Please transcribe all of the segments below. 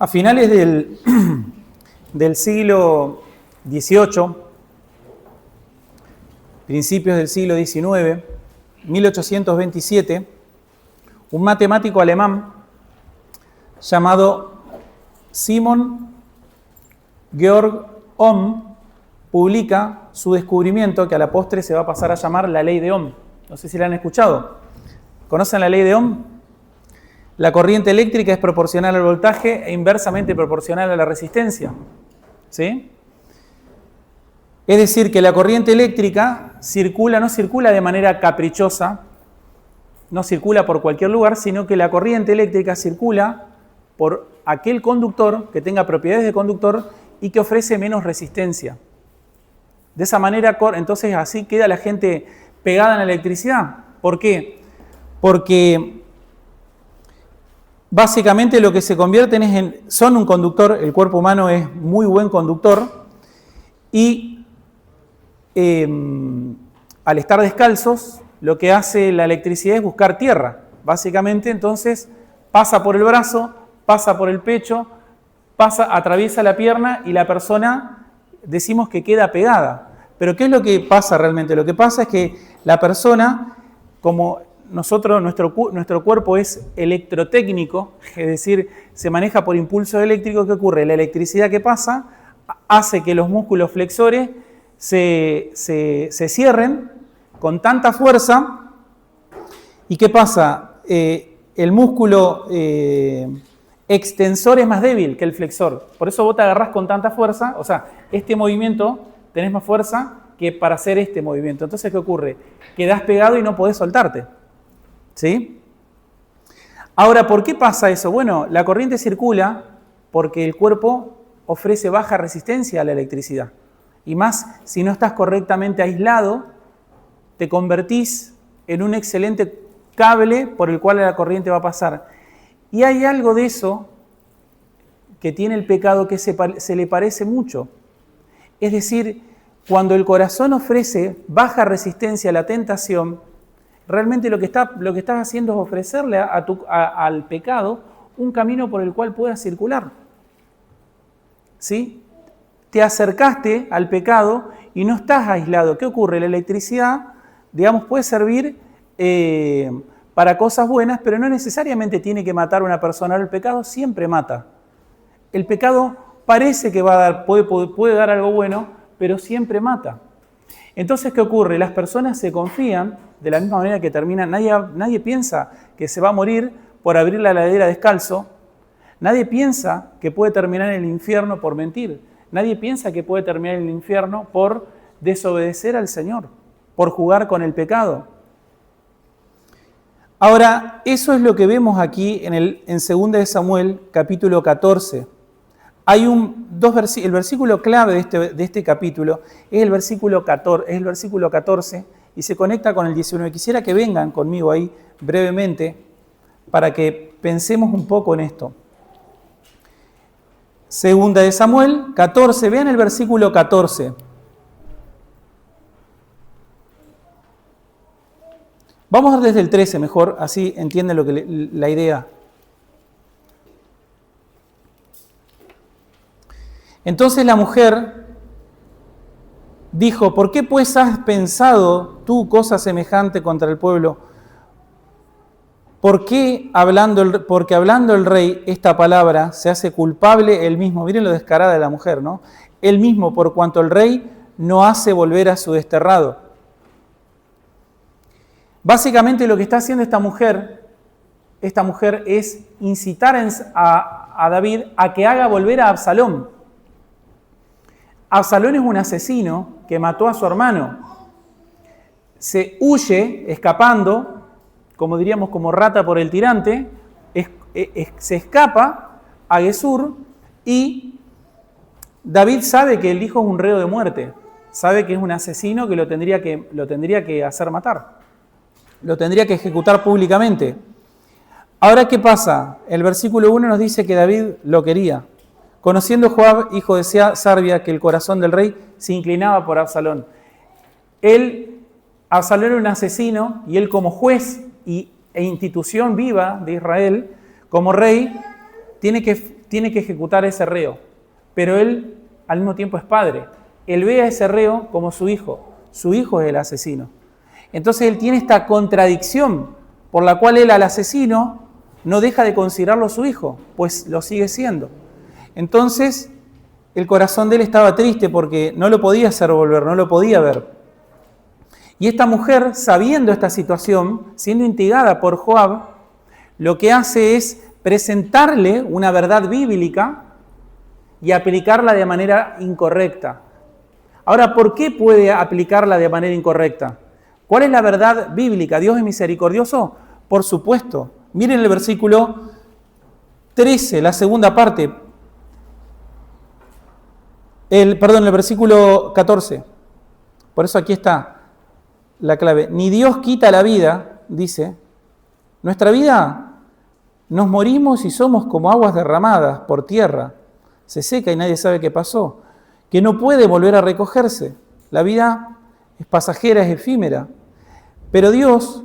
A finales del siglo XVIII, principios del siglo XIX, 1827, un matemático alemán llamado Simon Georg Ohm publica su descubrimiento que a la postre se va a pasar a llamar la ley de Ohm. No sé si la han escuchado. ¿Conocen la ley de Ohm? La corriente eléctrica es proporcional al voltaje e inversamente proporcional a la resistencia. ¿Sí? Es decir, que la corriente eléctrica no circula de manera caprichosa, no circula por cualquier lugar, sino que la corriente eléctrica circula por aquel conductor que tenga propiedades de conductor y que ofrece menos resistencia. De esa manera, entonces así queda la gente pegada en la electricidad. ¿Por qué? Porque básicamente lo que se convierten son un conductor, el cuerpo humano es muy buen conductor, y al estar descalzos, lo que hace la electricidad es buscar tierra. Básicamente, entonces, pasa por el brazo, pasa por el pecho, atraviesa la pierna y la persona, decimos que queda pegada. Pero ¿qué es lo que pasa realmente? Lo que pasa es que la persona, como nuestro cuerpo es electrotécnico, es decir, se maneja por impulsos eléctricos, ¿qué ocurre? La electricidad que pasa hace que los músculos flexores se cierren con tanta fuerza. ¿Y qué pasa? El músculo extensor es más débil que el flexor. Por eso vos te agarrás con tanta fuerza. O sea, este movimiento tenés más fuerza que para hacer este movimiento. Entonces, ¿qué ocurre? Quedás pegado y no podés soltarte. ¿Sí? Ahora, ¿por qué pasa eso? Bueno, la corriente circula porque el cuerpo ofrece baja resistencia a la electricidad. Y más, si no estás correctamente aislado, te convertís en un excelente cable por el cual la corriente va a pasar. Y hay algo de eso que tiene el pecado que se le parece mucho. Es decir, cuando el corazón ofrece baja resistencia a la tentación, realmente lo que estás haciendo es ofrecerle al pecado un camino por el cual puedas circular. ¿Sí? Te acercaste al pecado y no estás aislado. ¿Qué ocurre? La electricidad, digamos, puede servir para cosas buenas, pero no necesariamente tiene que matar a una persona. El pecado siempre mata. El pecado parece que puede dar algo bueno, pero siempre mata. Entonces, ¿qué ocurre? Las personas se confían de la misma manera que terminan. Nadie piensa que se va a morir por abrir la heladera descalzo. Nadie piensa que puede terminar en el infierno por mentir. Nadie piensa que puede terminar en el infierno por desobedecer al Señor, por jugar con el pecado. Ahora, eso es lo que vemos aquí en 2 de Samuel, capítulo 14. Hay el versículo clave de este capítulo es el versículo 14 y se conecta con el 19. Quisiera que vengan conmigo ahí brevemente para que pensemos un poco en esto. 2 de Samuel 14, vean el versículo 14. Vamos a ver desde el 13 mejor, así entienden la idea. Entonces la mujer dijo: ¿por qué pues has pensado tú cosa semejante contra el pueblo? Porque hablando el rey esta palabra se hace culpable él mismo. Miren lo descarada de la mujer, ¿no? Él mismo, por cuanto el rey no hace volver a su desterrado. Básicamente lo que está haciendo esta mujer es incitar a David a que haga volver a Absalón. Absalón es un asesino que mató a su hermano. Se huye escapando, como diríamos, como rata por el tirante, se escapa a Gesur y David sabe que el hijo es un reo de muerte, sabe que es un asesino que lo tendría que hacer matar, lo tendría que ejecutar públicamente. Ahora, ¿qué pasa? El versículo 1 nos dice que David lo quería. Conociendo Joab, hijo de Sarbia, que el corazón del rey se inclinaba por Absalón. Absalón era un asesino y él como juez e institución viva de Israel, como rey, tiene que tiene que ejecutar a ese reo, pero él al mismo tiempo es padre. Él ve a ese reo como su hijo es el asesino. Entonces él tiene esta contradicción por la cual él al asesino no deja de considerarlo su hijo, pues lo sigue siendo. Entonces el corazón de él estaba triste porque no lo podía hacer volver, no lo podía ver. Y esta mujer, sabiendo esta situación, siendo instigada por Joab, lo que hace es presentarle una verdad bíblica y aplicarla de manera incorrecta. Ahora, ¿por qué puede aplicarla de manera incorrecta? ¿Cuál es la verdad bíblica? ¿Dios es misericordioso? Por supuesto. Miren el versículo 13, la segunda parte. El versículo 14. Por eso aquí está la clave. Ni Dios quita la vida, dice. Nuestra vida, nos morimos y somos como aguas derramadas por tierra. Se seca y nadie sabe qué pasó. Que no puede volver a recogerse. La vida es pasajera, es efímera. Pero Dios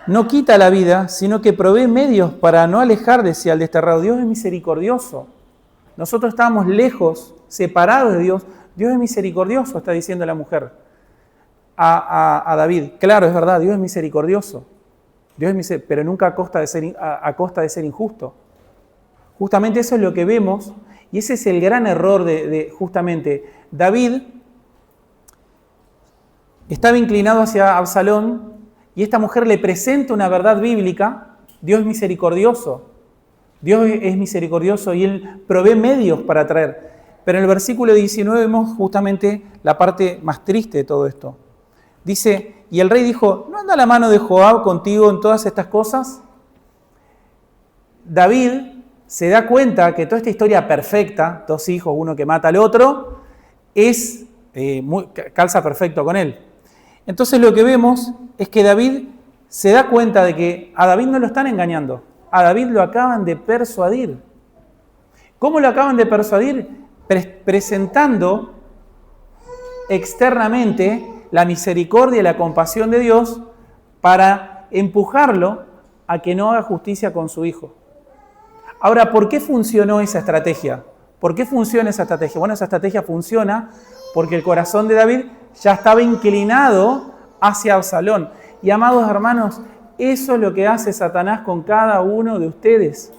no quita la vida, sino que provee medios para no alejar de sí al desterrado. Dios es misericordioso. Nosotros estábamos lejos, separados de Dios. Dios es misericordioso, está diciendo la mujer a David. Claro, es verdad, Dios es misericordioso. Pero nunca a costa de ser injusto. Justamente eso es lo que vemos, y ese es el gran error de justamente David. Estaba inclinado hacia Absalón y esta mujer le presenta una verdad bíblica. Dios es misericordioso. Dios es misericordioso y Él provee medios para traer. Pero en el versículo 19 vemos justamente la parte más triste de todo esto. Dice, y el rey dijo, ¿no anda la mano de Joab contigo en todas estas cosas? David se da cuenta que toda esta historia perfecta, dos hijos, uno que mata al otro, calza perfecto con él. Entonces lo que vemos es que David se da cuenta de que a David no lo están engañando, a David lo acaban de persuadir. ¿Cómo lo acaban de persuadir? Presentando externamente la misericordia y la compasión de Dios para empujarlo a que no haga justicia con su hijo. Ahora, ¿por qué funcionó esa estrategia? ¿Por qué funciona esa estrategia? Bueno, esa estrategia funciona porque el corazón de David ya estaba inclinado hacia Absalón. Y amados hermanos, eso es lo que hace Satanás con cada uno de ustedes.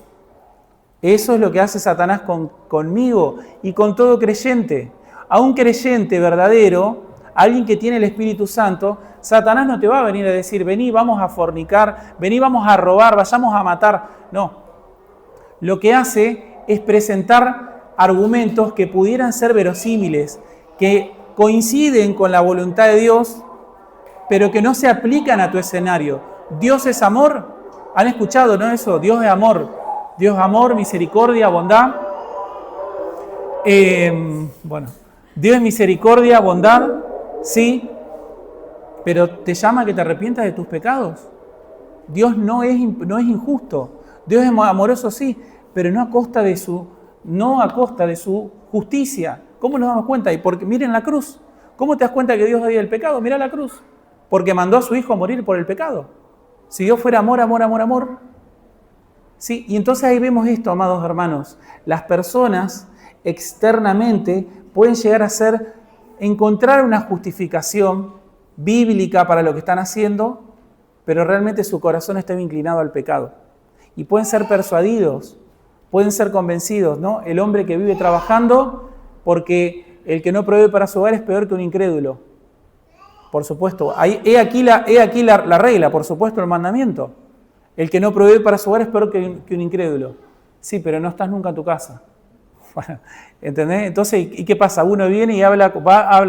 Eso es lo que hace Satanás conmigo y con todo creyente. A un creyente verdadero, alguien que tiene el Espíritu Santo, Satanás no te va a venir a decir, vení, vamos a fornicar, vení, vamos a robar, vayamos a matar. No. Lo que hace es presentar argumentos que pudieran ser verosímiles, que coinciden con la voluntad de Dios, pero que no se aplican a tu escenario. Dios es amor. ¿Han escuchado, no, eso? Dios es amor. Dios es amor, misericordia, bondad. Dios es misericordia, bondad, sí, pero te llama a que te arrepientas de tus pecados. Dios no es injusto. Dios es amoroso, sí, pero no a costa de su justicia. ¿Cómo nos damos cuenta? Y porque miren la cruz. ¿Cómo te das cuenta que Dios odia el pecado? Mira la cruz. Porque mandó a su Hijo a morir por el pecado. Si Dios fuera amor, amor, amor, amor. Sí, y entonces ahí vemos esto, amados hermanos. Las personas externamente pueden llegar a encontrar una justificación bíblica para lo que están haciendo, pero realmente su corazón está inclinado al pecado. Y pueden ser persuadidos, pueden ser convencidos, ¿no? El hombre que vive trabajando, porque el que no provee para su hogar es peor que un incrédulo. Por supuesto, he aquí la regla, por supuesto, el mandamiento. El que no provee para su hogar es peor que un incrédulo. Sí, pero no estás nunca en tu casa. ¿Entendés? Entonces, ¿y qué pasa? Uno viene y habla,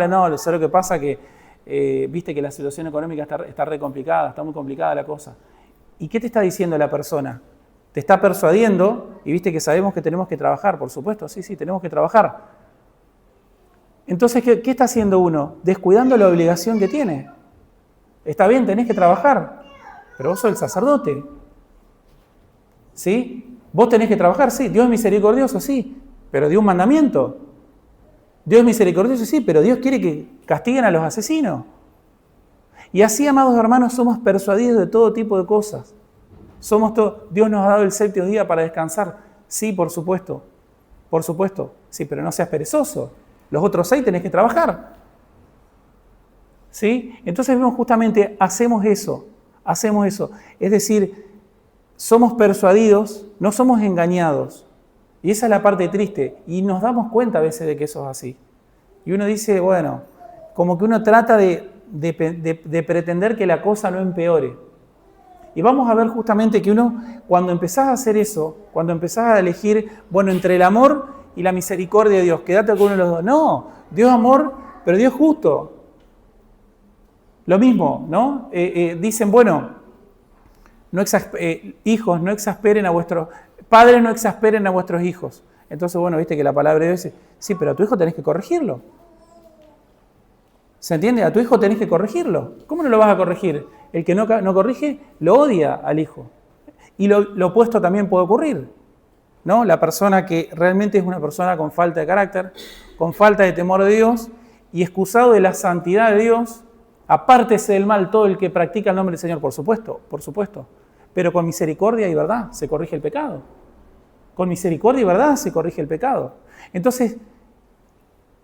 no, ¿sabes lo que pasa? Que viste que la situación económica está re complicada, está muy complicada la cosa. ¿Y qué te está diciendo la persona? Te está persuadiendo, y viste que sabemos que tenemos que trabajar, por supuesto, sí, tenemos que trabajar. Entonces, ¿qué está haciendo uno? Descuidando la obligación que tiene. Está bien, tenés que trabajar, pero vos sos el sacerdote. ¿Sí? Vos tenés que trabajar, sí. Dios es misericordioso, sí, pero dio un mandamiento. Dios es misericordioso, sí, pero Dios quiere que castiguen a los asesinos. Y así, amados hermanos, somos persuadidos de todo tipo de cosas. Dios nos ha dado el séptimo día para descansar. Sí, por supuesto. Por supuesto. Sí, pero no seas perezoso. Los otros 6 tenés que trabajar. ¿Sí? Entonces vemos justamente, hacemos eso. Es decir, somos persuadidos, no somos engañados. Y esa es la parte triste. Y nos damos cuenta a veces de que eso es así. Y uno dice, bueno, como que uno trata de pretender que la cosa no empeore. Y vamos a ver justamente que uno, cuando empezás a hacer eso, cuando empezás a elegir, bueno, entre el amor y la misericordia de Dios, quédate con uno de los dos. No, Dios es amor, pero Dios es justo. Lo mismo, ¿no? Dicen, bueno, hijos, no exasperen a vuestros... Padres, no exasperen a vuestros hijos. Entonces, bueno, viste que la palabra de Dios dice, sí, pero a tu hijo tenés que corregirlo. ¿Se entiende? A tu hijo tenés que corregirlo. ¿Cómo no lo vas a corregir? El que no corrige, lo odia al hijo. Y lo opuesto también puede ocurrir, ¿no? La persona que realmente es una persona con falta de carácter, con falta de temor de Dios, y excusado de la santidad de Dios, apártese del mal todo el que practica el nombre del Señor, por supuesto. Pero con misericordia y verdad se corrige el pecado. Con misericordia y verdad se corrige el pecado. Entonces,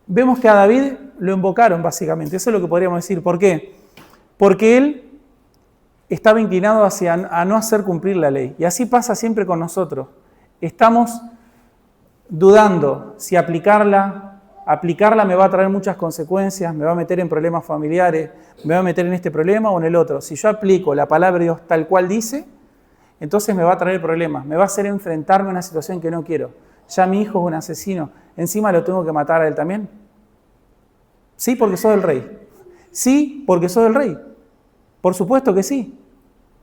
vemos que a David lo invocaron básicamente. Eso es lo que podríamos decir. ¿Por qué? Porque él estaba inclinado a no hacer cumplir la ley. Y así pasa siempre con nosotros. Estamos dudando si aplicarla me va a traer muchas consecuencias, me va a meter en problemas familiares, me va a meter en este problema o en el otro. Si yo aplico la palabra de Dios tal cual dice, entonces me va a traer problemas, me va a hacer enfrentarme a una situación que no quiero. Ya mi hijo es un asesino, encima lo tengo que matar a él también. Sí, porque soy el rey. Sí, porque soy el rey. Por supuesto que sí.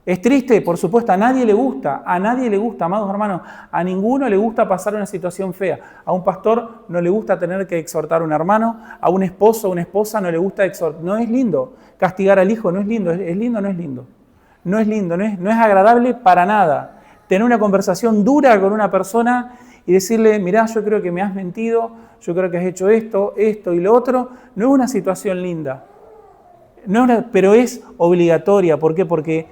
Es triste, por supuesto, a nadie le gusta, amados hermanos, a ninguno le gusta pasar una situación fea. A un pastor no le gusta tener que exhortar a un hermano, a un esposo o una esposa no le gusta exhortar. No es lindo castigar al hijo, no es lindo, es lindo, no es lindo. No es lindo, no es agradable para nada. Tener una conversación dura con una persona y decirle, mirá, yo creo que me has mentido, yo creo que has hecho esto y lo otro, no es una situación linda. Pero es obligatoria. ¿Por qué? Porque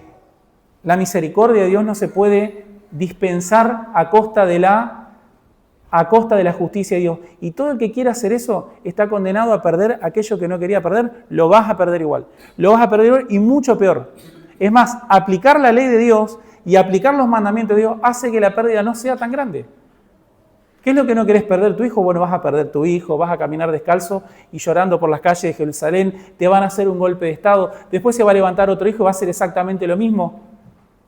la misericordia de Dios no se puede dispensar a costa de la justicia de Dios. Y todo el que quiera hacer eso está condenado a perder aquello que no quería perder, lo vas a perder igual. Lo vas a perder igual y mucho peor. Es más, aplicar la ley de Dios y aplicar los mandamientos de Dios hace que la pérdida no sea tan grande. ¿Qué es lo que no querés perder tu hijo? Bueno, vas a perder tu hijo, vas a caminar descalzo y llorando por las calles de Jerusalén, te van a hacer un golpe de estado, después se va a levantar otro hijo y va a hacer exactamente lo mismo.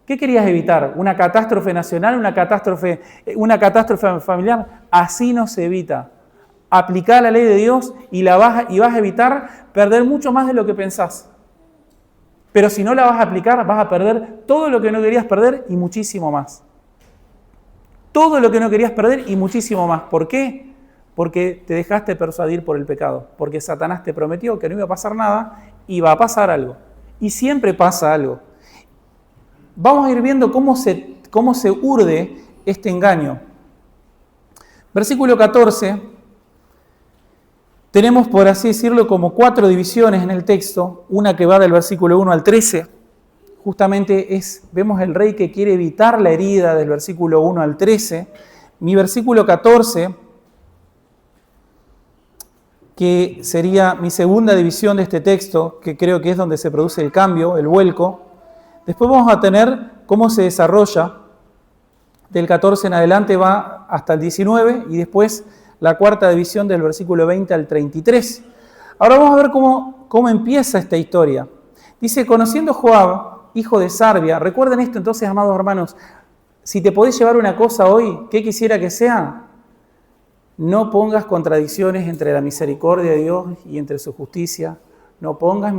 ¿Qué querías evitar? ¿Una catástrofe nacional? ¿Una catástrofe familiar? Así no se evita. Aplicá la ley de Dios y vas a evitar perder mucho más de lo que pensás. Pero si no la vas a aplicar, vas a perder todo lo que no querías perder y muchísimo más. Todo lo que no querías perder y muchísimo más. ¿Por qué? Porque te dejaste persuadir por el pecado. Porque Satanás te prometió que no iba a pasar nada y va a pasar algo. Y siempre pasa algo. Vamos a ir viendo cómo se urde este engaño. Versículo 14, tenemos, por así decirlo, como 4 divisiones en el texto, una que va del versículo 1 al 13, justamente vemos el rey que quiere evitar la herida del versículo 1 al 13, mi versículo 14, que sería mi segunda división de este texto, que creo que es donde se produce el cambio, el vuelco. Después vamos a tener cómo se desarrolla, del 14 en adelante va hasta el 19 y después la cuarta división del versículo 20 al 33. Ahora vamos a ver cómo empieza esta historia. Dice, conociendo Joab, hijo de Sarvia, recuerden esto entonces, amados hermanos, si te podés llevar una cosa hoy, ¿qué quisiera que sea? No pongas contradicciones entre la misericordia de Dios y entre su justicia. No pongas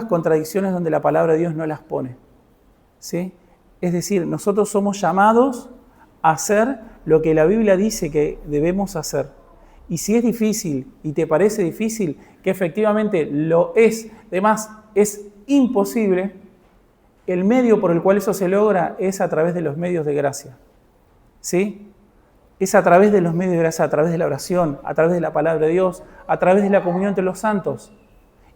contradicciones donde la palabra de Dios no las pone. ¿Sí? Es decir, nosotros somos llamados a hacer lo que la Biblia dice que debemos hacer. Y si es difícil y te parece difícil, que efectivamente lo es, además es imposible, el medio por el cual eso se logra es a través de los medios de gracia. ¿Sí? Es a través de los medios de gracia, a través de la oración, a través de la palabra de Dios, a través de la comunión entre los santos.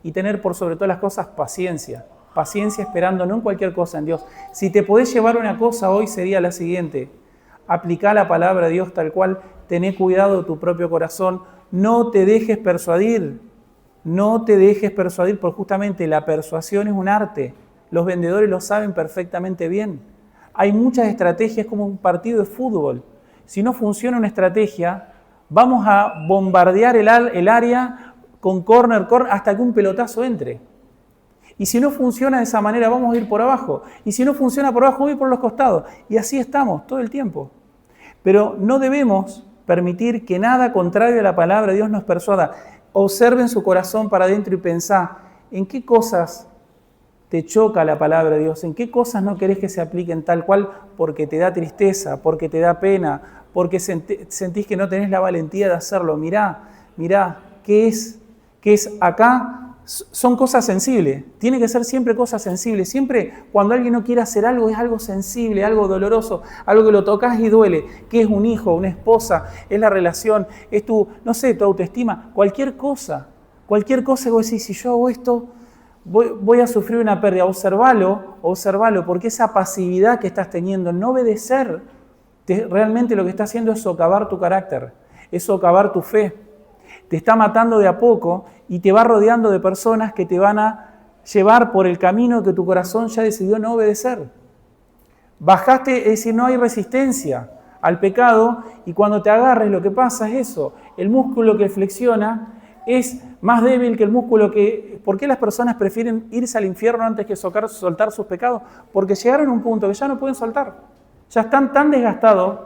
Y tener por sobre todas las cosas paciencia. Paciencia esperando no en cualquier cosa en Dios. Si te podés llevar una cosa hoy sería la siguiente. Aplicá la palabra de Dios tal cual, tené cuidado de tu propio corazón, no te dejes persuadir, porque justamente la persuasión es un arte, los vendedores lo saben perfectamente bien. Hay muchas estrategias como un partido de fútbol. Si no funciona una estrategia, vamos a bombardear el área con corner, hasta que un pelotazo entre. Y si no funciona de esa manera, vamos a ir por abajo. Y si no funciona por abajo, vamos a ir por los costados. Y así estamos todo el tiempo. Pero no debemos permitir que nada contrario a la palabra de Dios nos persuada. Observen su corazón para adentro y pensá, ¿en qué cosas te choca la palabra de Dios? ¿En qué cosas no querés que se apliquen tal cual? Porque te da tristeza, porque te da pena, porque sentís que no tenés la valentía de hacerlo. Mirá, ¿qué es acá? Son cosas sensibles, tiene que ser siempre cosas sensibles. Siempre cuando alguien no quiere hacer algo, es algo sensible, algo doloroso, algo que lo tocas y duele. ¿Qué es un hijo, una esposa? Es la relación, es tu autoestima, cualquier cosa que vos decís, si yo hago esto, voy a sufrir una pérdida. Observalo, porque esa pasividad que estás teniendo, no obedecer, realmente lo que está haciendo es socavar tu carácter, es socavar tu fe. Te está matando de a poco y te va rodeando de personas que te van a llevar por el camino que tu corazón ya decidió no obedecer. Bajaste, es decir, no hay resistencia al pecado, y cuando te agarres lo que pasa es eso. El músculo que flexiona es más débil que el músculo que... ¿Por qué las personas prefieren irse al infierno antes que soltar sus pecados? Porque llegaron a un punto que ya no pueden soltar. Ya están tan desgastados,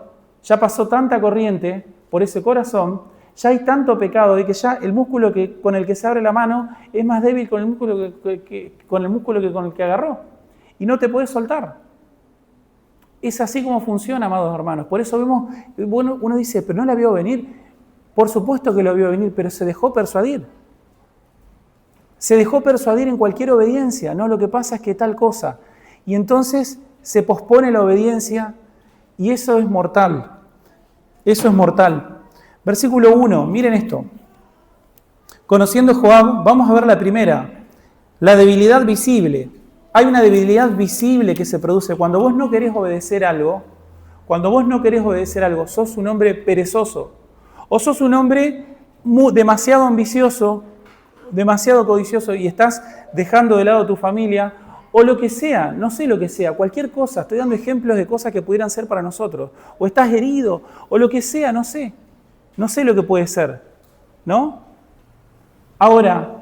ya pasó tanta corriente por ese corazón, ya hay tanto pecado de que ya el músculo con el que se abre la mano es más débil con el músculo con el que agarró. Y no te puedes soltar. Es así como funciona, amados hermanos. Por eso vemos, bueno, uno dice, pero no la vio venir. Por supuesto que lo vio venir, pero se dejó persuadir. Se dejó persuadir en cualquier obediencia. No, lo que pasa es que tal cosa. Y entonces se pospone la obediencia y eso es mortal. Eso es mortal. Versículo 1, miren esto. Conociendo a Joab, vamos a ver la primera, la debilidad visible. Hay una debilidad visible que se produce cuando vos no querés obedecer algo. Cuando vos no querés obedecer algo, sos un hombre perezoso. O sos un hombre demasiado ambicioso, demasiado codicioso y estás dejando de lado tu familia. O lo que sea, no sé lo que sea, cualquier cosa. Estoy dando ejemplos de cosas que pudieran ser para nosotros. O estás herido, o lo que sea, no sé. No sé lo que puede ser, ¿no? Ahora,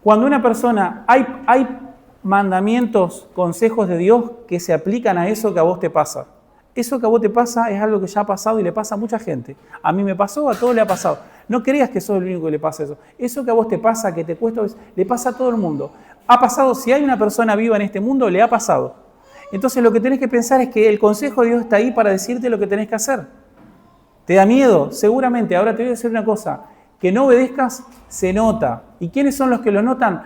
cuando una persona, hay mandamientos, consejos de Dios que se aplican a eso que a vos te pasa. Eso que a vos te pasa es algo que ya ha pasado y le pasa a mucha gente. A mí me pasó, a todos le ha pasado. No creas que sos el único que le pasa eso. Eso que a vos te pasa, que te cuesta, le pasa a todo el mundo. Ha pasado, si hay una persona viva en este mundo, le ha pasado. Entonces lo que tenés que pensar es que el consejo de Dios está ahí para decirte lo que tenés que hacer. ¿Te da miedo? Seguramente. Ahora te voy a decir una cosa. Que no obedezcas se nota. ¿Y quiénes son los que lo notan?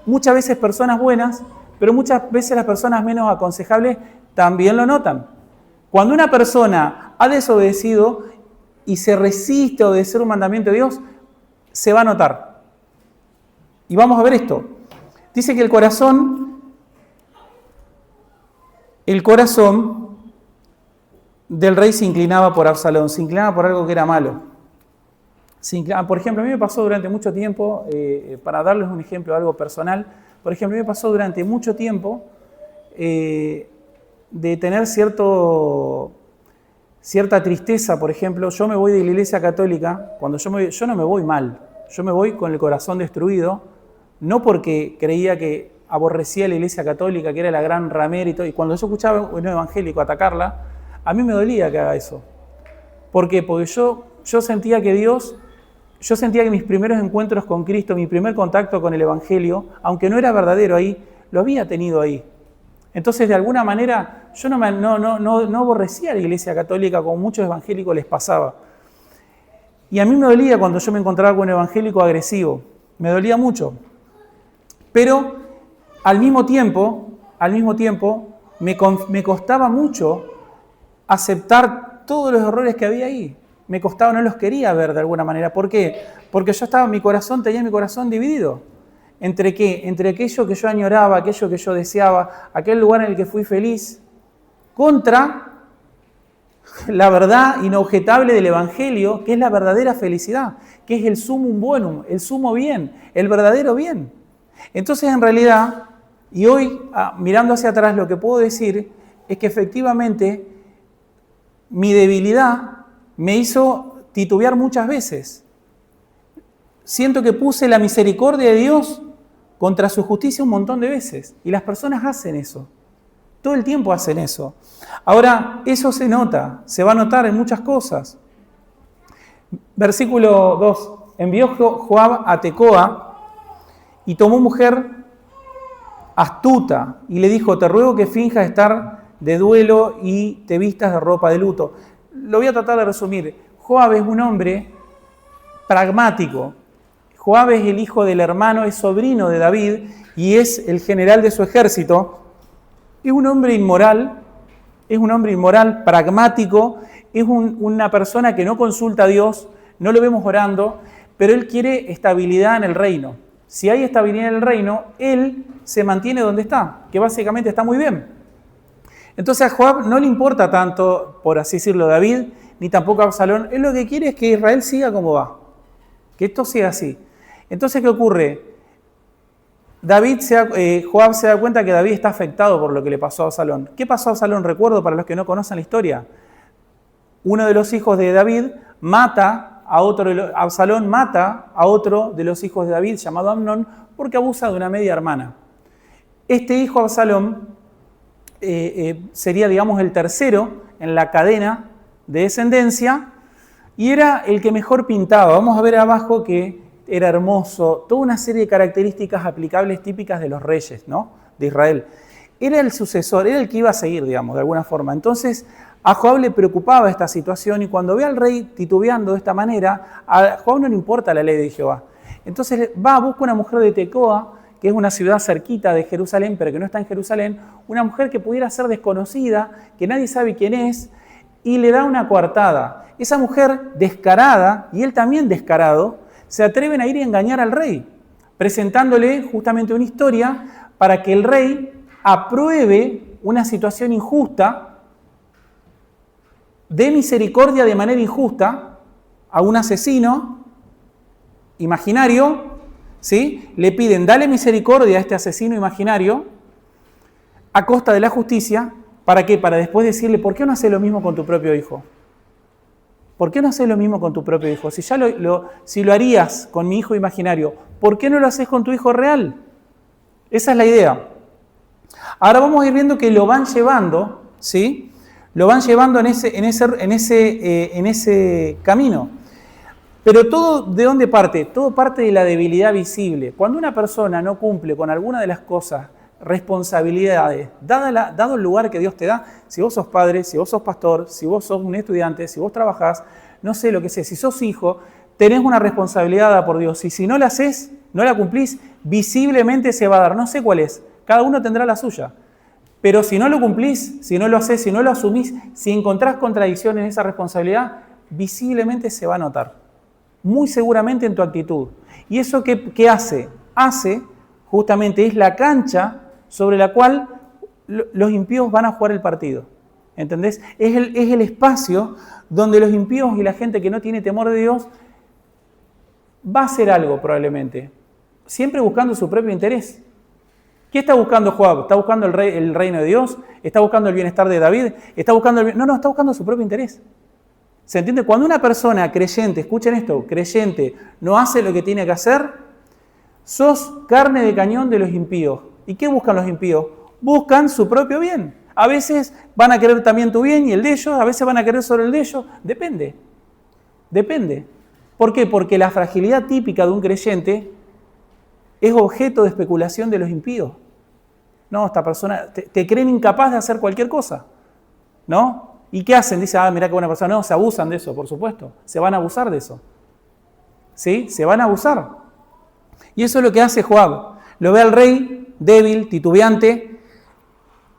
Muchas veces personas buenas, pero muchas veces las personas menos aconsejables también lo notan. Cuando una persona ha desobedecido y se resiste a obedecer un mandamiento de Dios, se va a notar. Y vamos a ver esto. Dice que el corazón del rey se inclinaba por Absalón, se inclinaba por algo que era malo. Por ejemplo, a mí me pasó durante mucho tiempo, para darles un ejemplo de algo personal, por ejemplo, a mí me pasó durante mucho tiempo de tener cierta tristeza. Por ejemplo, yo me voy de la Iglesia Católica, yo no me voy mal, yo me voy con el corazón destruido, no porque creía que aborrecía la Iglesia Católica, que era la gran ramera y todo, y cuando yo escuchaba a un evangélico atacarla, a mí me dolía que haga eso. ¿Por qué? Porque yo sentía que mis primeros encuentros con Cristo, mi primer contacto con el Evangelio, aunque no era verdadero ahí, lo había tenido ahí. Entonces, de alguna manera, yo no aborrecía a la Iglesia Católica como muchos evangélicos les pasaba. Y a mí me dolía cuando yo me encontraba con un evangélico agresivo. Me dolía mucho. Pero, al mismo tiempo, me costaba mucho aceptar todos los errores que había ahí. Me costaba, no los quería ver de alguna manera. ¿Por qué? Porque tenía mi corazón dividido. ¿Entre qué? Entre aquello que yo añoraba, aquello que yo deseaba, aquel lugar en el que fui feliz, contra la verdad inobjetable del Evangelio, que es la verdadera felicidad, que es el sumum bonum, el sumo bien, el verdadero bien. Entonces, en realidad, y hoy, mirando hacia atrás, lo que puedo decir es que efectivamente mi debilidad me hizo titubear muchas veces. Siento que puse la misericordia de Dios contra su justicia un montón de veces. Y las personas hacen eso. Todo el tiempo hacen eso. Ahora, eso se nota, se va a notar en muchas cosas. Versículo 2. Envió Joab a Tecoa y tomó mujer astuta y le dijo: te ruego que finjas estar de duelo y te vistas de ropa de luto. Lo voy a tratar de resumir. Joab es un hombre pragmático. Joab es el hijo del hermano, es sobrino de David y es el general de su ejército. Es un hombre inmoral, pragmático, es una persona que no consulta a Dios, no lo vemos orando, pero él quiere estabilidad en el reino. Si hay estabilidad en el reino, él se mantiene donde está, que básicamente está muy bien. Entonces a Joab no le importa tanto, por así decirlo, David, ni tampoco a Absalón. Él lo que quiere es que Israel siga como va, que esto siga así. Entonces, ¿qué ocurre? Joab se da cuenta que David está afectado por lo que le pasó a Absalón. ¿Qué pasó a Absalón? Recuerdo para los que no conocen la historia. Uno de los hijos de David Absalón mata a otro de los hijos de David, llamado Amnón, porque abusa de una media hermana. Este hijo Absalón sería, digamos, el tercero en la cadena de descendencia y era el que mejor pintaba. Vamos a ver abajo que era hermoso, toda una serie de características aplicables típicas de los reyes, ¿no?, de Israel. Era el sucesor, era el que iba a seguir, digamos, de alguna forma. Entonces, a Joab le preocupaba esta situación y cuando ve al rey titubeando de esta manera, a Joab no le importa la ley de Jehová. Entonces busca una mujer de Tecoa, que es una ciudad cerquita de Jerusalén, pero que no está en Jerusalén, una mujer que pudiera ser desconocida, que nadie sabe quién es, y le da una coartada. Esa mujer descarada, y él también descarado, se atreven a ir y engañar al rey, presentándole justamente una historia para que el rey apruebe una situación injusta, dé misericordia de manera injusta a un asesino imaginario, ¿sí? Le piden, dale misericordia a este asesino imaginario a costa de la justicia. ¿Para qué? Para después decirle, ¿por qué no haces lo mismo con tu propio hijo? ¿Por qué no haces lo mismo con tu propio hijo? Si ya si lo harías con mi hijo imaginario, ¿por qué no lo haces con tu hijo real? Esa es la idea. Ahora vamos a ir viendo que lo van llevando, ¿sí? Lo van llevando en ese camino. Pero todo, ¿de dónde parte? Todo parte de la debilidad visible. Cuando una persona no cumple con alguna de las cosas, responsabilidades, dado el lugar que Dios te da, si vos sos padre, si vos sos pastor, si vos sos un estudiante, si vos trabajás, no sé lo que sea, si sos hijo, tenés una responsabilidad dada por Dios. Y si no la haces, no la cumplís, visiblemente se va a dar. No sé cuál es, cada uno tendrá la suya. Pero si no lo cumplís, si no lo haces, si no lo asumís, si encontrás contradicción en esa responsabilidad, visiblemente se va a notar. Muy seguramente en tu actitud. ¿Y eso qué hace? Hace, justamente, es la cancha sobre la cual los impíos van a jugar el partido. ¿Entendés? Es el espacio donde los impíos y la gente que no tiene temor de Dios va a hacer algo probablemente, siempre buscando su propio interés. ¿Qué está buscando Joab? ¿Está buscando el reino de Dios? ¿Está buscando el bienestar de David? ¿Está buscando está buscando su propio interés. ¿Se entiende? Cuando una persona creyente, escuchen esto, creyente, no hace lo que tiene que hacer, sos carne de cañón de los impíos. ¿Y qué buscan los impíos? Buscan su propio bien. A veces van a querer también tu bien y el de ellos, a veces van a querer solo el de ellos. Depende. ¿Por qué? Porque la fragilidad típica de un creyente es objeto de especulación de los impíos. No, esta persona, te creen incapaz de hacer cualquier cosa, ¿no? ¿Y qué hacen? Dice, mirá qué buena persona. No, se abusan de eso, por supuesto. Se van a abusar de eso. ¿Sí? Se van a abusar. Y eso es lo que hace Joab. Lo ve al rey, débil, titubeante,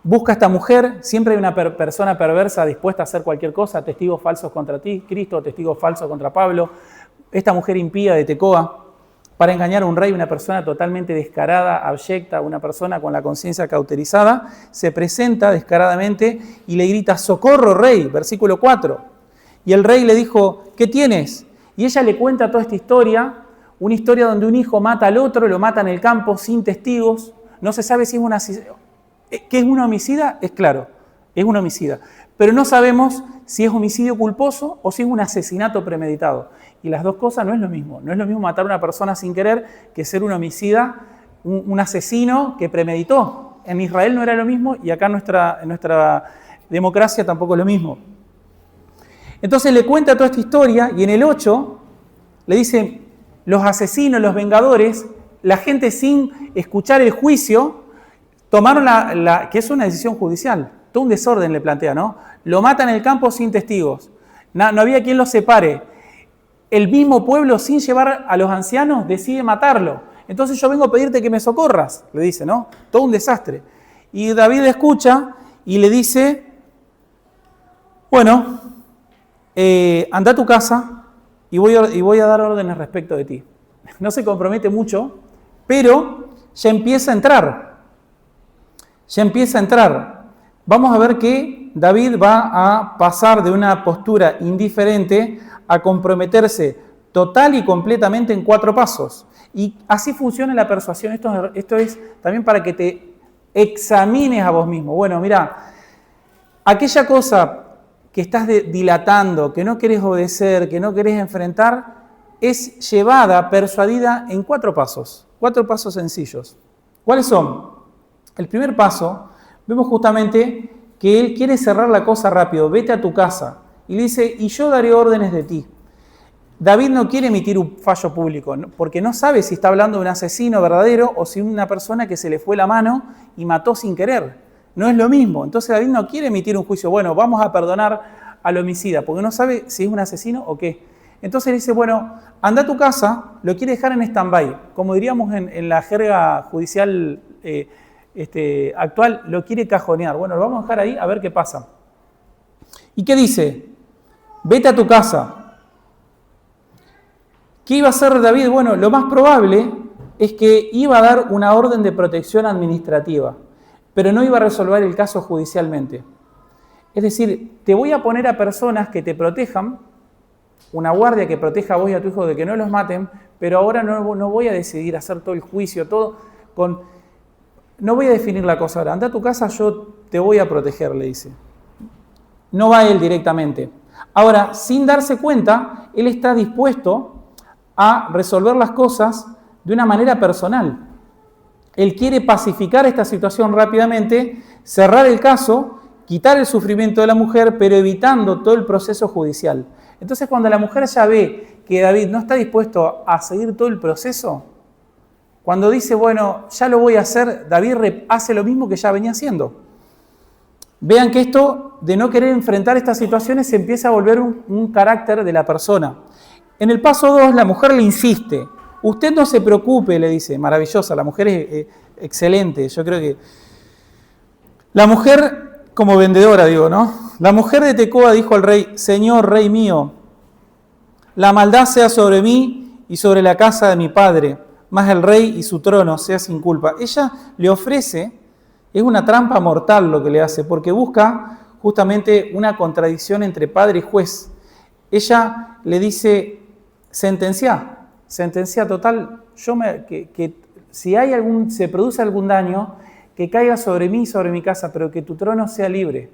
busca a esta mujer, siempre hay una persona perversa dispuesta a hacer cualquier cosa, testigos falsos contra ti, Cristo, testigos falsos contra Pablo, esta mujer impía de Tecoa, para engañar a un rey, una persona totalmente descarada, abyecta, una persona con la conciencia cauterizada, se presenta descaradamente y le grita, socorro rey, versículo 4. Y el rey le dijo, ¿qué tienes? Y ella le cuenta toda esta historia, una historia donde un hijo mata al otro, lo mata en el campo sin testigos, no se sabe si es ¿qué es un homicida? Es claro, es un homicida, pero no sabemos si es homicidio culposo o si es un asesinato premeditado. Y las dos cosas no es lo mismo. No es lo mismo matar a una persona sin querer que ser un homicida, un asesino que premeditó. En Israel no era lo mismo y acá en nuestra democracia tampoco es lo mismo. Entonces le cuenta toda esta historia y en el 8 le dice, los asesinos, los vengadores, la gente sin escuchar el juicio, tomaron que es una decisión judicial. Todo un desorden le plantea, ¿no? Lo matan en el campo sin testigos. No había quien los separe. El mismo pueblo, sin llevar a los ancianos, decide matarlo. Entonces yo vengo a pedirte que me socorras, le dice, ¿no? Todo un desastre. Y David le escucha y le dice, bueno, anda a tu casa y voy a dar órdenes respecto de ti. No se compromete mucho, pero ya empieza a entrar. Vamos a ver que David va a pasar de una postura indiferente a comprometerse total y completamente en 4 pasos. Y así funciona la persuasión. Esto es también para que te examines a vos mismo. Bueno, mira, aquella cosa que estás dilatando, que no querés obedecer, que no querés enfrentar, es llevada, persuadida en 4 pasos. 4 pasos sencillos. ¿Cuáles son? El primer paso, vemos justamente que él quiere cerrar la cosa rápido. Vete a tu casa. Y le dice, y yo daré órdenes de ti. David no quiere emitir un fallo público, porque no sabe si está hablando de un asesino verdadero o si una persona que se le fue la mano y mató sin querer. No es lo mismo. Entonces David no quiere emitir un juicio, bueno, vamos a perdonar al homicida, porque no sabe si es un asesino o qué. Entonces le dice, bueno, anda a tu casa, lo quiere dejar en stand-by. Como diríamos en la jerga judicial actual, lo quiere cajonear. Bueno, lo vamos a dejar ahí a ver qué pasa. ¿Y qué dice? Vete a tu casa. ¿Qué iba a hacer David? Bueno, lo más probable es que iba a dar una orden de protección administrativa, pero no iba a resolver el caso judicialmente. Es decir, te voy a poner a personas que te protejan, una guardia que proteja a vos y a tu hijo de que no los maten, pero ahora no voy a decidir hacer todo el juicio, no voy a definir la cosa ahora. Anda a tu casa, yo te voy a proteger, le dice. No va él directamente. Ahora, sin darse cuenta, él está dispuesto a resolver las cosas de una manera personal. Él quiere pacificar esta situación rápidamente, cerrar el caso, quitar el sufrimiento de la mujer, pero evitando todo el proceso judicial. Entonces, cuando la mujer ya ve que David no está dispuesto a seguir todo el proceso, cuando dice, bueno, ya lo voy a hacer, David hace lo mismo que ya venía haciendo. Vean que esto de no querer enfrentar estas situaciones se empieza a volver un carácter de la persona. En el paso 2, la mujer le insiste. Usted no se preocupe, le dice. Maravillosa, la mujer es excelente. Yo creo que la mujer, como vendedora, digo, ¿no? La mujer de Tecoa dijo al rey, Señor, rey mío, la maldad sea sobre mí y sobre la casa de mi padre, mas el rey y su trono sea sin culpa. Ella le ofrece, es una trampa mortal lo que le hace, porque busca justamente una contradicción entre padre y juez. Ella le dice, sentencia total, que si se produce algún daño, que caiga sobre mí y sobre mi casa, pero que tu trono sea libre.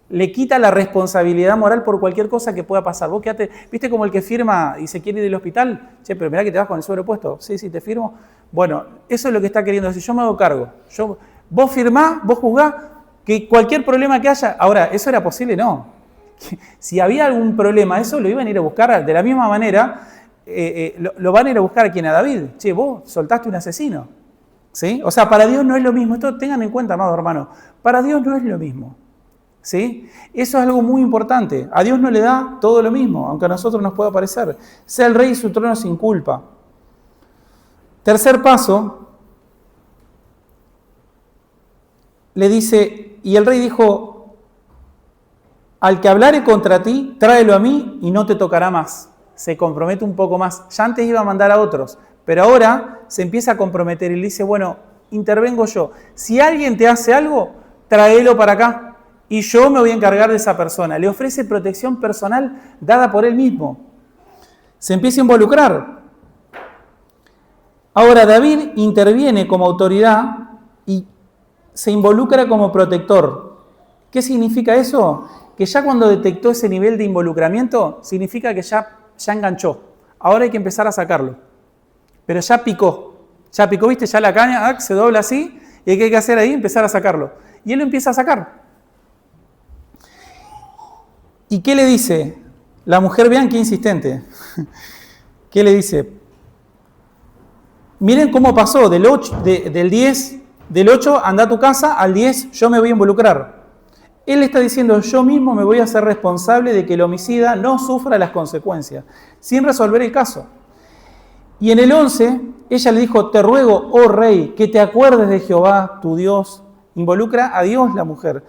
Le quita la responsabilidad moral por cualquier cosa que pueda pasar. Vos quedate, ¿viste como el que firma y se quiere ir del hospital? Che, pero mirá que te vas con el sobrepuesto. Sí, te firmo. Bueno, eso es lo que está queriendo decir. Yo me hago cargo. Vos firmás, vos juzgás, que cualquier problema que haya... Ahora, ¿eso era posible? No. Si había algún problema, eso lo iban a ir a buscar de la misma manera, lo van a ir a buscar a quien, a David. Che, vos soltaste un asesino. ¿Sí? O sea, para Dios no es lo mismo. Esto tengan en cuenta, amados hermanos. Para Dios no es lo mismo. ¿Sí? Eso es algo muy importante. A Dios no le da todo lo mismo, aunque a nosotros nos pueda parecer. Sea el rey y su trono sin culpa. Tercer paso, le dice, y el rey dijo, al que hablare contra ti, tráelo a mí y no te tocará más. Se compromete un poco más. Ya antes iba a mandar a otros, Pero ahora se empieza a comprometer y le dice, bueno, intervengo yo. Si alguien te hace algo, tráelo para acá y yo me voy a encargar de esa persona. Le ofrece protección personal dada por él mismo. Se empieza a involucrar. Ahora David interviene como autoridad y se involucra como protector. ¿Qué significa eso? Que ya cuando detectó ese nivel de involucramiento, significa que ya enganchó. Ahora hay que empezar a sacarlo. Pero ya picó, ¿viste? Ya la caña se dobla así y ¿qué hay que hacer ahí? Empezar a sacarlo. Y él lo empieza a sacar. ¿Y qué le dice? La mujer, vean qué insistente. ¿Qué le dice? Miren cómo pasó del 8 anda a tu casa, al 10 yo me voy a involucrar. Él está diciendo, yo mismo me voy a hacer responsable de que el homicida no sufra las consecuencias, sin resolver el caso. Y en el 11, ella le dijo, te ruego, oh rey, que te acuerdes de Jehová, tu Dios. Involucra a Dios la mujer,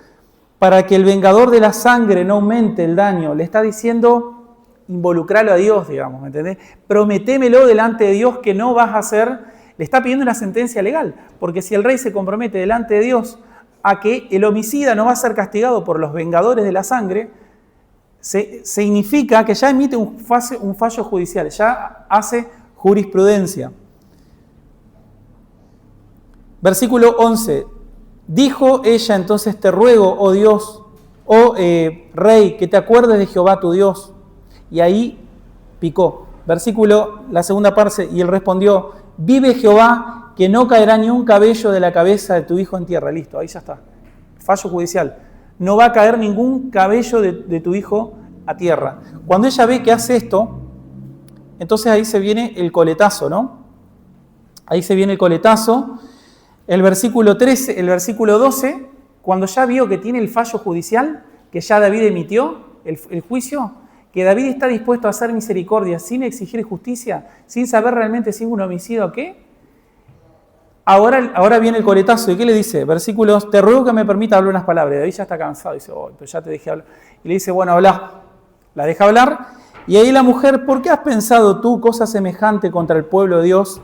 para que el vengador de la sangre no aumente el daño. Le está diciendo, involucralo a Dios, digamos, ¿me entendés? Prometémelo delante de Dios que no vas a hacer. Le está pidiendo una sentencia legal, porque si el rey se compromete delante de Dios a que el homicida no va a ser castigado por los vengadores de la sangre, significa que ya emite un fallo judicial, ya hace jurisprudencia. Versículo 11. Dijo ella entonces, te ruego, oh Dios, oh rey, que te acuerdes de Jehová tu Dios. Y ahí picó. Versículo, la segunda parte, y él respondió, vive Jehová, que no caerá ni un cabello de la cabeza de tu hijo en tierra. Listo, ahí ya está. Fallo judicial. No va a caer ningún cabello de tu hijo a tierra. Cuando ella ve que hace esto, entonces ahí se viene el coletazo, ¿no? Ahí se viene el coletazo. El versículo 13, el versículo 12, cuando ya vio que tiene el fallo judicial, que ya David emitió, el juicio, que David está dispuesto a hacer misericordia sin exigir justicia, sin saber realmente si es un homicidio o qué. Ahora viene el coletazo. ¿Y qué le dice? Versículos, te ruego que me permita hablar unas palabras. David ya está cansado. Dice, oh, pero ya te dejé hablar. Y le dice, bueno, habla. La deja hablar. Y ahí la mujer, ¿por qué has pensado tú cosa semejante contra el pueblo de Dios?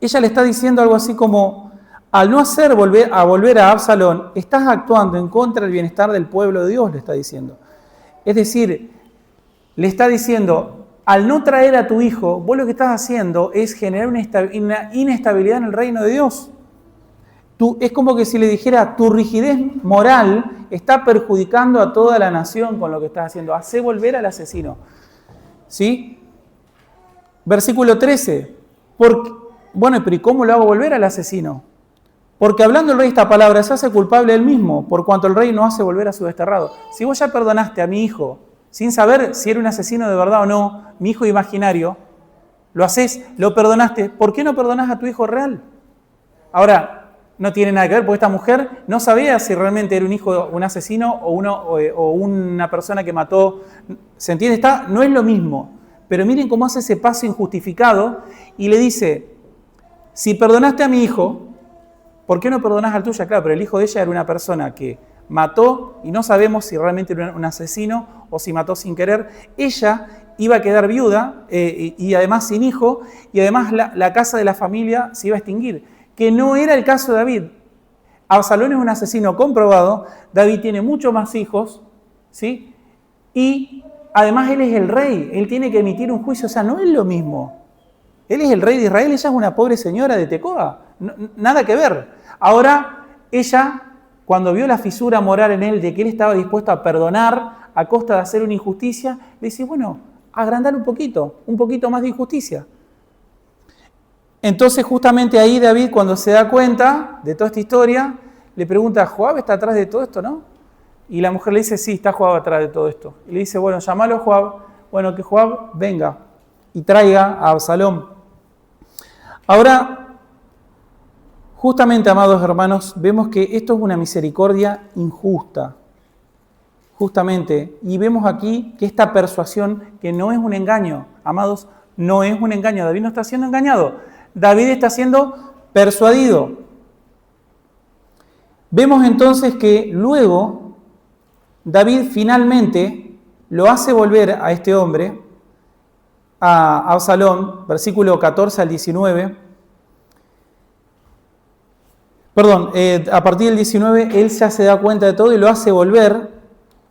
Ella le está diciendo algo así como, al no hacer volver a Absalón, estás actuando en contra del bienestar del pueblo de Dios, le está diciendo. Es decir, le está diciendo, al no traer a tu hijo, vos lo que estás haciendo es generar una inestabilidad en el reino de Dios. Es como que si le dijera, tu rigidez moral está perjudicando a toda la nación con lo que estás haciendo. Hacé volver al asesino. ¿Sí? Versículo 13. Bueno, pero ¿y cómo lo hago volver al asesino? Porque hablando el rey esta palabra, se hace culpable él mismo, por cuanto el rey no hace volver a su desterrado. Si vos ya perdonaste a mi hijo, sin saber si era un asesino de verdad o no, mi hijo imaginario, lo haces, lo perdonaste, ¿por qué no perdonás a tu hijo real? Ahora, no tiene nada que ver, porque esta mujer no sabía si realmente era un hijo, un asesino o una persona que mató. ¿Se entiende? No es lo mismo. Pero miren cómo hace ese paso injustificado y le dice, si perdonaste a mi hijo, ¿por qué no perdonás al tuyo? Claro, pero el hijo de ella era una persona que mató y no sabemos si realmente era un asesino o si mató sin querer. Ella iba a quedar viuda y además sin hijo, y además la casa de la familia se iba a extinguir, que no era el caso de David. Absalón es un asesino comprobado, David tiene muchos más hijos, ¿sí? Y además él es el rey, él tiene que emitir un juicio, o sea, no es lo mismo. Él es el rey de Israel, ella es una pobre señora de Tecoa, nada que ver. Ahora, ella, cuando vio la fisura moral en él de que él estaba dispuesto a perdonar a costa de hacer una injusticia, le dice, bueno, agrandar un poquito más de injusticia. Entonces, justamente ahí David, cuando se da cuenta de toda esta historia, le pregunta, ¿Joab está atrás de todo esto, no? Y la mujer le dice, sí, está Joab atrás de todo esto. Y le dice, bueno, llámalo a Joab, bueno, que Joab venga y traiga a Absalón. Ahora, justamente, amados hermanos, vemos que esto es una misericordia injusta. Justamente, y vemos aquí que esta persuasión, que no es un engaño, amados, no es un engaño. David no está siendo engañado, David está siendo persuadido. Vemos entonces que luego David finalmente lo hace volver a este hombre a Absalón, versículo 14 al 19. Perdón, a partir del 19, él ya se da cuenta de todo y lo hace volver.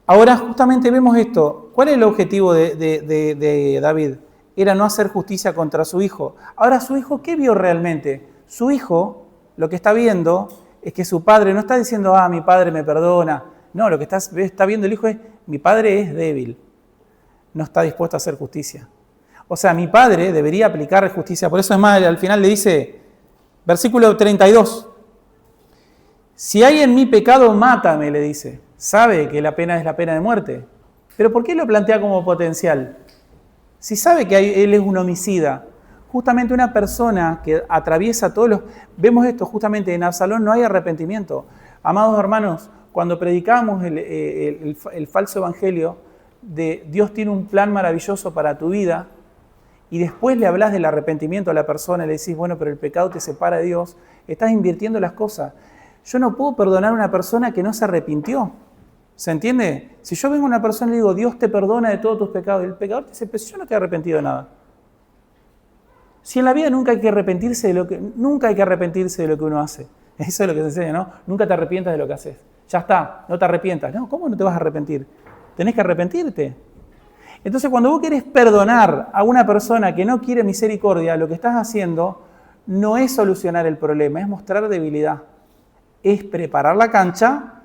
Ahora justamente vemos esto. ¿Cuál es el objetivo de David? Era no hacer justicia contra su hijo. Ahora, ¿su hijo qué vio realmente? Su hijo, lo que está viendo es que su padre no está diciendo, mi padre me perdona. No, lo que está viendo el hijo es, mi padre es débil. No está dispuesto a hacer justicia. O sea, mi padre debería aplicar justicia. Por eso es más, al final le dice, versículo 32. Si hay en mí pecado, mátame, le dice. Sabe que la pena es la pena de muerte. Pero ¿por qué lo plantea como potencial? Si sabe que él es un homicida, justamente una persona que atraviesa todos los... Vemos esto justamente en Absalón, no hay arrepentimiento. Amados hermanos, cuando predicamos el falso evangelio de Dios tiene un plan maravilloso para tu vida y después le hablas del arrepentimiento a la persona y le decís, bueno, pero el pecado te separa de Dios, estás invirtiendo las cosas. Yo no puedo perdonar a una persona que no se arrepintió. ¿Se entiende? Si yo vengo a una persona y le digo, Dios te perdona de todos tus pecados, y el pecador te dice, pero yo no te he arrepentido de nada. Si en la vida nunca hay que arrepentirse de lo que uno hace. Eso es lo que se enseña, ¿no? Nunca te arrepientas de lo que haces. Ya está, no te arrepientas. No, ¿cómo no te vas a arrepentir? Tenés que arrepentirte. Entonces, cuando vos querés perdonar a una persona que no quiere misericordia, lo que estás haciendo no es solucionar el problema, es mostrar debilidad. Es preparar la cancha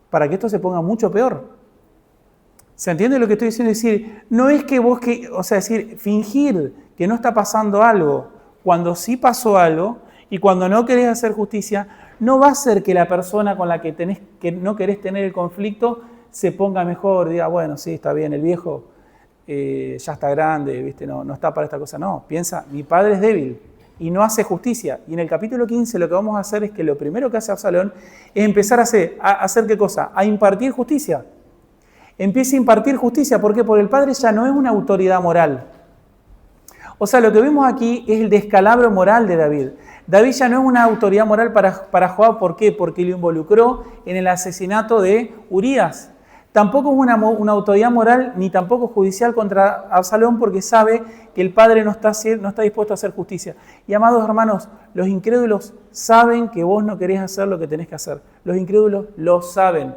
para que esto se ponga mucho peor. ¿Se entiende lo que estoy diciendo? Es decir, no es que vos, fingir que no está pasando algo, cuando sí pasó algo, y cuando no querés hacer justicia, no va a hacer que la persona con la que no querés tener el conflicto se ponga mejor, diga, bueno, sí, está bien, el viejo ya está grande, ¿viste? No está para esta cosa. No, piensa, mi padre es débil y no hace justicia. Y en el capítulo 15 lo que vamos a hacer es que lo primero que hace Absalón es empezar a hacer ¿qué cosa? A impartir justicia. Empieza a impartir justicia. ¿Por qué? Porque el padre ya no es una autoridad moral. O sea, lo que vemos aquí es el descalabro moral de David. David ya no es una autoridad moral para Joab. ¿Por qué? Porque lo involucró en el asesinato de Urías. Tampoco es una autoridad moral ni tampoco judicial contra Absalón porque sabe que el padre no está dispuesto a hacer justicia. Y amados hermanos, los incrédulos saben que vos no querés hacer lo que tenés que hacer. Los incrédulos lo saben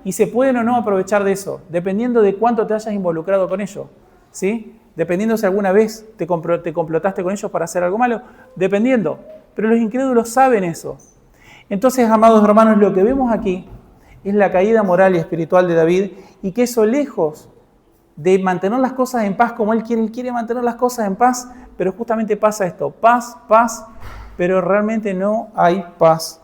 y se pueden o no aprovechar de eso, dependiendo de cuánto te hayas involucrado con ellos, ¿sí? Dependiendo si alguna vez te complotaste con ellos para hacer algo malo, dependiendo. Pero los incrédulos saben eso. Entonces, amados hermanos, lo que vemos aquí es la caída moral y espiritual de David y que eso lejos de mantener las cosas en paz como él quiere mantener las cosas en paz, pero justamente pasa esto, paz, pero realmente no hay paz.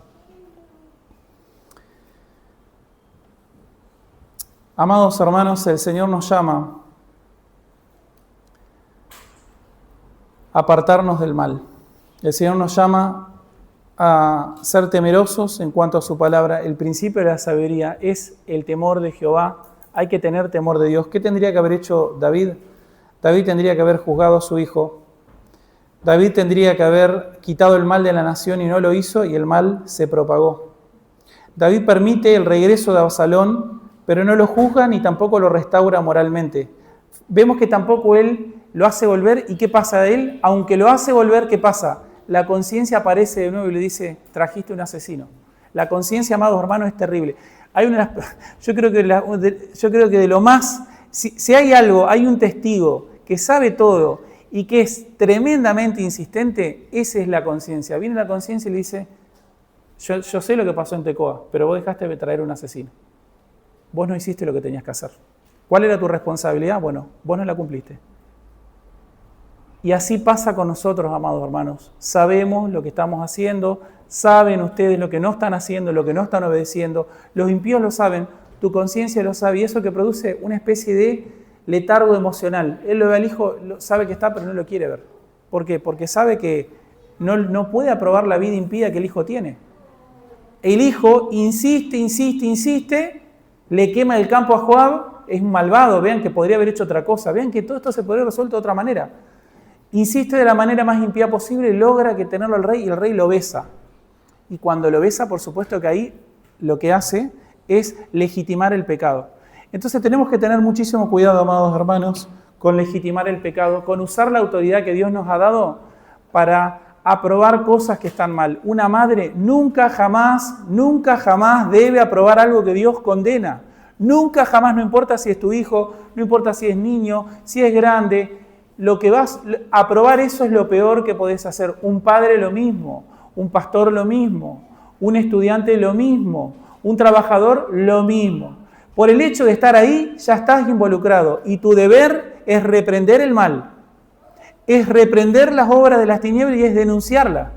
Amados hermanos, el Señor nos llama a apartarnos del mal. El Señor nos llama a ser temerosos en cuanto a su palabra. El principio de la sabiduría es el temor de Jehová. Hay que tener temor de Dios. ¿Qué tendría que haber hecho David? David tendría que haber juzgado a su hijo. David tendría que haber quitado el mal de la nación y no lo hizo y el mal se propagó. David permite el regreso de Absalón, pero no lo juzga ni tampoco lo restaura moralmente. Vemos que tampoco él lo hace volver. ¿Y qué pasa de él? Aunque lo hace volver, ¿qué pasa? La conciencia aparece de nuevo y le dice, trajiste un asesino. La conciencia, amados hermanos, es terrible. Yo creo que de lo más, si hay algo, hay un testigo que sabe todo y que es tremendamente insistente, esa es la conciencia. Viene la conciencia y le dice, yo sé lo que pasó en Tecoa, pero vos dejaste de traer un asesino. Vos no hiciste lo que tenías que hacer. ¿Cuál era tu responsabilidad? Bueno, vos no la cumpliste. Y así pasa con nosotros, amados hermanos. Sabemos lo que estamos haciendo, saben ustedes lo que no están haciendo, lo que no están obedeciendo. Los impíos lo saben, tu conciencia lo sabe, y eso que produce una especie de letargo emocional. Él lo ve al hijo, sabe que está, pero no lo quiere ver. ¿Por qué? Porque sabe que no puede aprobar la vida impía que el hijo tiene. El hijo insiste, le quema el campo a Joab, es un malvado, vean que podría haber hecho otra cosa, vean que todo esto se podría haber resuelto de otra manera. Insiste de la manera más impía posible, logra que tenerlo al rey y el rey lo besa. Y cuando lo besa, por supuesto que ahí lo que hace es legitimar el pecado. Entonces tenemos que tener muchísimo cuidado, amados hermanos, con legitimar el pecado, con usar la autoridad que Dios nos ha dado para aprobar cosas que están mal. Una madre nunca jamás debe aprobar algo que Dios condena. Nunca jamás, no importa si es tu hijo, no importa si es niño, si es grande, lo que vas a aprobar, eso es lo peor que podés hacer. Un padre lo mismo, un pastor lo mismo, un estudiante lo mismo, un trabajador lo mismo. Por el hecho de estar ahí, ya estás involucrado y tu deber es reprender el mal, es reprender las obras de las tinieblas y es denunciarlas.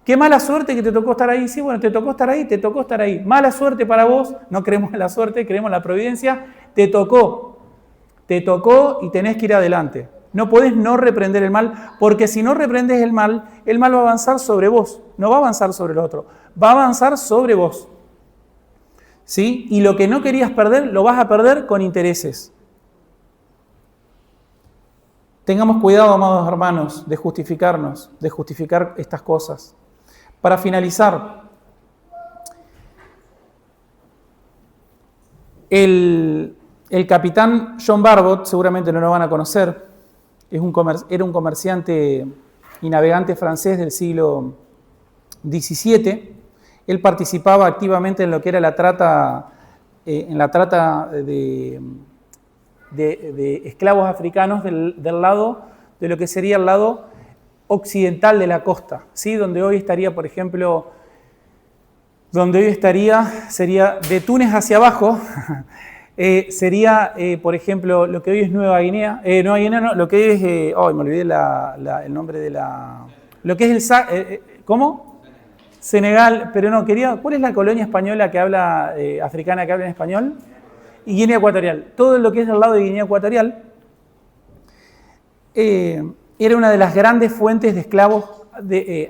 Qué mala suerte que te tocó estar ahí. Sí, bueno, te tocó estar ahí. Mala suerte para vos, no creemos en la suerte, creemos en la providencia. Te tocó y tenés que ir adelante. No podés no reprender el mal, porque si no reprendes el mal va a avanzar sobre vos, no va a avanzar sobre el otro, va a avanzar sobre vos. ¿Sí? Y lo que no querías perder, lo vas a perder con intereses. Tengamos cuidado, amados hermanos, de justificarnos, de justificar estas cosas. Para finalizar, el capitán John Barbot, seguramente no lo van a conocer, era un comerciante y navegante francés del siglo XVII. Él participaba activamente en lo que era la trata de esclavos africanos del lado de lo que sería el lado occidental de la costa, ¿sí? Donde hoy estaría, por ejemplo, sería de Túnez hacia abajo, sería, por ejemplo, lo que hoy es Nueva Guinea, lo que hoy es, me olvidé el nombre de lo que es ¿cómo? Senegal, pero no, ¿cuál es la colonia española que habla, africana que habla en español? Y Guinea Ecuatorial. Todo lo que es al lado de Guinea Ecuatorial era una de las grandes fuentes de esclavos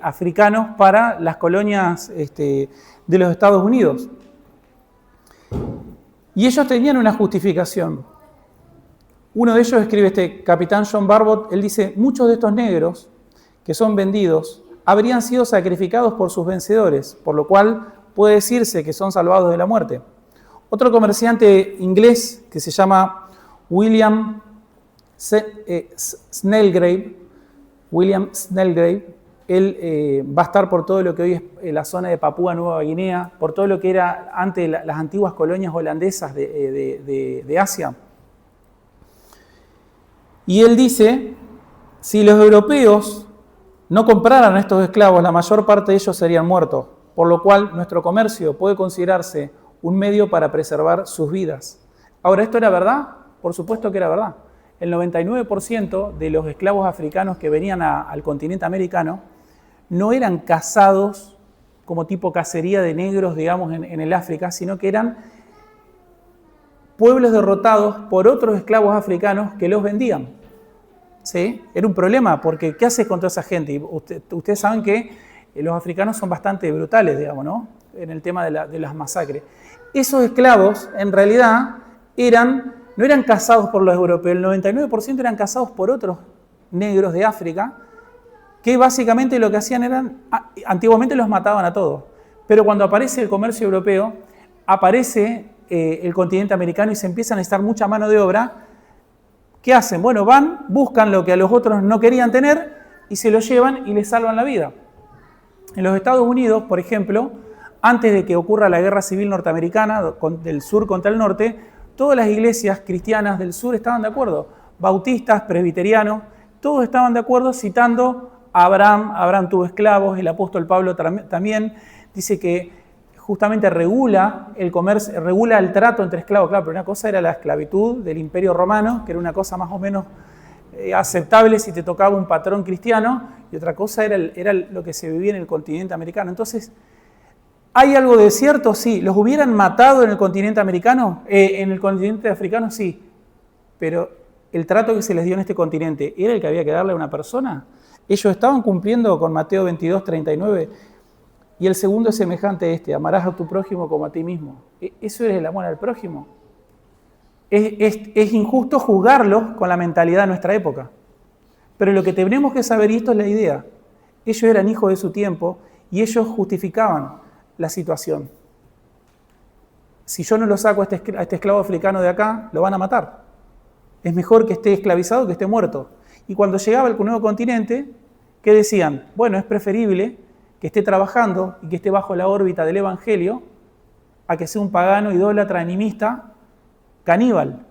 africanos para las colonias de los Estados Unidos. Y ellos tenían una justificación. Uno de ellos escribe, este capitán John Barbot, él dice, muchos de estos negros que son vendidos habrían sido sacrificados por sus vencedores, por lo cual puede decirse que son salvados de la muerte. Otro comerciante inglés que se llama William Snellgrave, él va a estar por todo lo que hoy es la zona de Papúa Nueva Guinea, por todo lo que era antes las antiguas colonias holandesas de Asia. Y él dice, si los europeos no compraran a estos esclavos, la mayor parte de ellos serían muertos, por lo cual nuestro comercio puede considerarse un medio para preservar sus vidas. Ahora, ¿esto era verdad? Por supuesto que era verdad. El 99% de los esclavos africanos que venían al continente americano no eran cazados como tipo cacería de negros, digamos, en el África, sino que eran pueblos derrotados por otros esclavos africanos que los vendían. ¿Sí? Era un problema, porque ¿qué haces contra esa gente? Y ustedes saben que los africanos son bastante brutales, digamos, ¿no? En el tema de las masacres. Esos esclavos, en realidad, no eran cazados por los europeos, el 99% eran cazados por otros negros de África, que básicamente lo que hacían antiguamente los mataban a todos. Pero cuando aparece el comercio europeo, aparece el continente americano y se empieza a necesitar mucha mano de obra. ¿Qué hacen? Bueno, buscan lo que a los otros no querían tener y se lo llevan y les salvan la vida. En los Estados Unidos, por ejemplo, antes de que ocurra la guerra civil norteamericana, del sur contra el norte, todas las iglesias cristianas del sur estaban de acuerdo. Bautistas, presbiterianos, todos estaban de acuerdo citando a Abraham. Abraham tuvo esclavos, el apóstol Pablo también dice que justamente regula el comercio, regula el trato entre esclavos. Claro, pero una cosa era la esclavitud del Imperio Romano, que era una cosa más o menos aceptable si te tocaba un patrón cristiano, y otra cosa era lo que se vivía en el continente americano. Entonces, ¿hay algo de cierto? Sí. ¿Los hubieran matado en el continente americano? ¿En el continente africano? Sí. Pero el trato que se les dio en este continente, ¿era el que había que darle a una persona? Ellos estaban cumpliendo con Mateo 22:39, y el segundo es semejante a amarás a tu prójimo como a ti mismo. ¿Eso es el amor al prójimo? Es injusto juzgarlos con la mentalidad de nuestra época. Pero lo que tenemos que saber, y esto es la idea, ellos eran hijos de su tiempo y ellos justificaban la situación. Si yo no lo saco a este esclavo africano de acá, lo van a matar. Es mejor que esté esclavizado que esté muerto. Y cuando llegaba al nuevo continente, ¿qué decían? Bueno, es preferible que esté trabajando y que esté bajo la órbita del Evangelio a que sea un pagano, idólatra, animista, caníbal.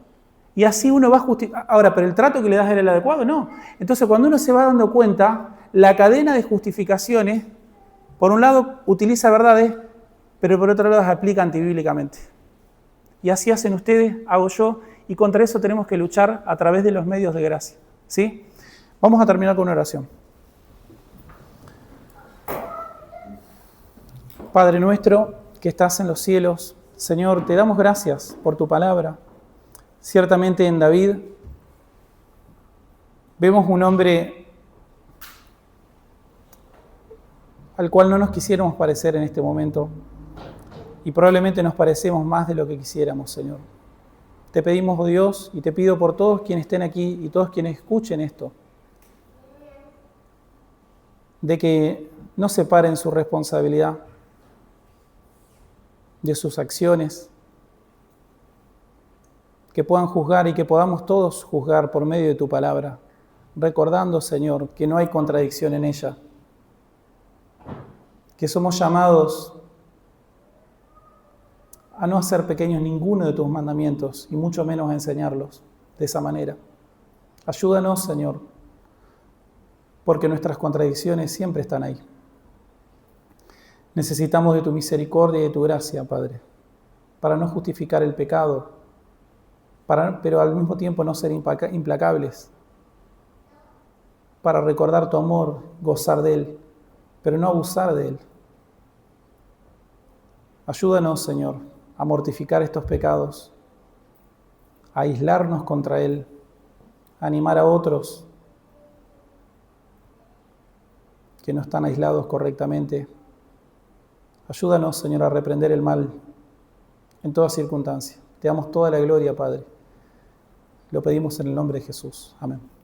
Y así uno va a justificar. Ahora, ¿pero el trato que le das era el adecuado? No. Entonces, cuando uno se va dando cuenta, la cadena de justificaciones, por un lado, utiliza verdades, pero por otro lado, las aplica antibíblicamente. Y así hacen ustedes, hago yo, y contra eso tenemos que luchar a través de los medios de gracia. ¿Sí? Vamos a terminar con una oración. Padre nuestro que estás en los cielos, Señor, te damos gracias por tu palabra. Ciertamente en David vemos un hombre al cual no nos quisiéramos parecer en este momento y probablemente nos parecemos más de lo que quisiéramos, Señor. Te pedimos, oh Dios, y te pido por todos quienes estén aquí y todos quienes escuchen esto, de que no separen su responsabilidad de sus acciones, que puedan juzgar y que podamos todos juzgar por medio de tu palabra, recordando, Señor, que no hay contradicción en ella, que somos llamados a no hacer pequeños ninguno de tus mandamientos y mucho menos a enseñarlos de esa manera. Ayúdanos, Señor, porque nuestras contradicciones siempre están ahí. Necesitamos de tu misericordia y de tu gracia, Padre, para no justificar el pecado, pero al mismo tiempo no ser implacables, para recordar tu amor, gozar de él, pero no abusar de él. Ayúdanos, Señor, a mortificar estos pecados, a aislarnos contra él, a animar a otros que no están aislados correctamente. Ayúdanos, Señor, a reprender el mal en toda circunstancia. Te damos toda la gloria, Padre. Lo pedimos en el nombre de Jesús. Amén.